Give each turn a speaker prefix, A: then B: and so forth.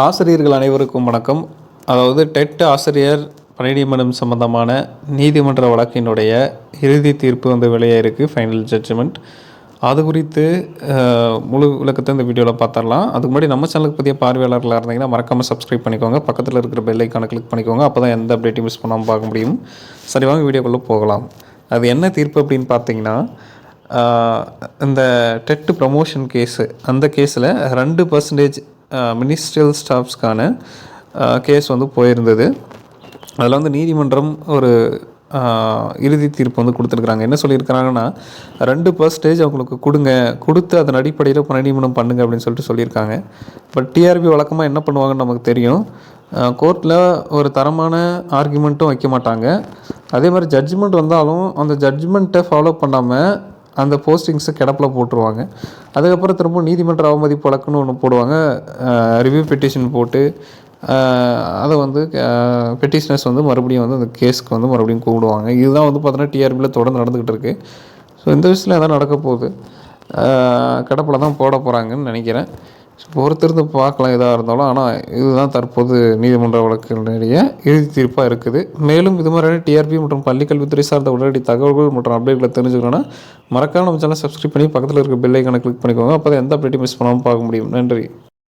A: ஆசிரியர்கள் அனைவருக்கும் வணக்கம். அதாவது டெட் ஆசிரியர் பணிநியமனம் சம்பந்தமான நீதிமன்ற வழக்கினுடைய இறுதி தீர்ப்பு வந்து வெளியாயிருக்கு, ஃபைனல் ஜட்ஜ்மெண்ட். அது குறித்து முழு விளக்கத்தை இந்த வீடியோவில் பார்த்துடலாம். அதுக்கு முன்னாடி நம்ம சேனலுக்கு புதிய பார்வையாளர்களாக இருந்தீங்கன்னா மறக்காமல் சப்ஸ்கிரைப் பண்ணிக்கோங்க. பக்கத்தில் இருக்கிற பெல் ஐக்கானை கிளிக் பண்ணிக்கோங்க. அப்போ தான் எந்த அப்டேட்டையும் மிஸ் பண்ணாமல் பார்க்க முடியும். சரி, வாங்க வீடியோக்குள்ளே போகலாம். அது என்ன தீர்ப்பு அப்படின்னு பார்த்தீங்கன்னா, இந்த டெட் ப்ரமோஷன் கேஸு, அந்த கேஸில் 2% மினிஸ்ட்ரியல் ஸ்டாஃப்ஸ்க்கான கேஸ் வந்து போயிருந்தது. அதில் வந்து நீதிமன்றம் ஒரு இறுதி தீர்ப்பு வந்து கொடுத்துருக்குறாங்க. என்ன சொல்லியிருக்கிறாங்கன்னா, 2% அவங்களுக்கு கொடுத்து அதன் அடிப்படையில் பணி நியமனம் பண்ணுங்க அப்படின்னு சொல்லிட்டு சொல்லியிருக்காங்க. பட் டிஆர்பி வழக்கமாக என்ன பண்ணுவாங்கன்னு நமக்கு தெரியும். கோர்ட்டில் ஒரு தரமான ஆர்குமெண்ட்டும் வைக்க மாட்டாங்க. அதே மாதிரி ஜட்ஜ்மெண்ட் வந்தாலும் அந்த ஜட்ஜ்மெண்ட்டை ஃபாலோ பண்ணாமல் அந்த போஸ்டிங்ஸை கிடப்பில் போட்டுருவாங்க. அதுக்கப்புறம் திரும்ப நீதிமன்ற அவமதிப்பு வழக்குன்னு ஒன்று போடுவாங்க. ரிவ்யூ பெட்டிஷன் போட்டு அதை வந்து பெட்டிஷனர்ஸ் வந்து மறுபடியும் வந்து அந்த கேஸுக்கு வந்து மறுபடியும் கூப்பிடுவாங்க. இதுதான் வந்து பார்த்தோன்னா டிஆர்பியில் தொடர்ந்து நடந்துக்கிட்டு இருக்குது. ஸோ இந்த விஷயத்தில் எதாவது நடக்க போகுது, கிடப்பில் தான் போட போகிறாங்கன்னு நினைக்கிறேன். பொறுத்திருந்து பார்க்கலாம் எதாக இருந்தாலும். ஆனால் இதுதான் தற்போது நீதிமன்ற வழக்குகளுடைய இறுதி தீர்ப்பாக இருக்குது. மேலும் இது மாதிரியான டிஆர்பி மற்றும் பள்ளிக்கல்வித்துறை சார்ந்த உடனடி தகவல்கள் மற்றும் அப்டேட்களை தெரிஞ்சுக்கணுன்னா மறக்காம நம்ம சேனலை சப்ஸ்கிரைப் பண்ணி பக்கத்தில் இருக்க பெல் ஐக்கானை கிளிக் பண்ணிக்கோங்க. அப்போ தான் எந்த அப்டேட்டையும் மிஸ் பண்ணாமல் பார்க்க முடியும். நன்றி.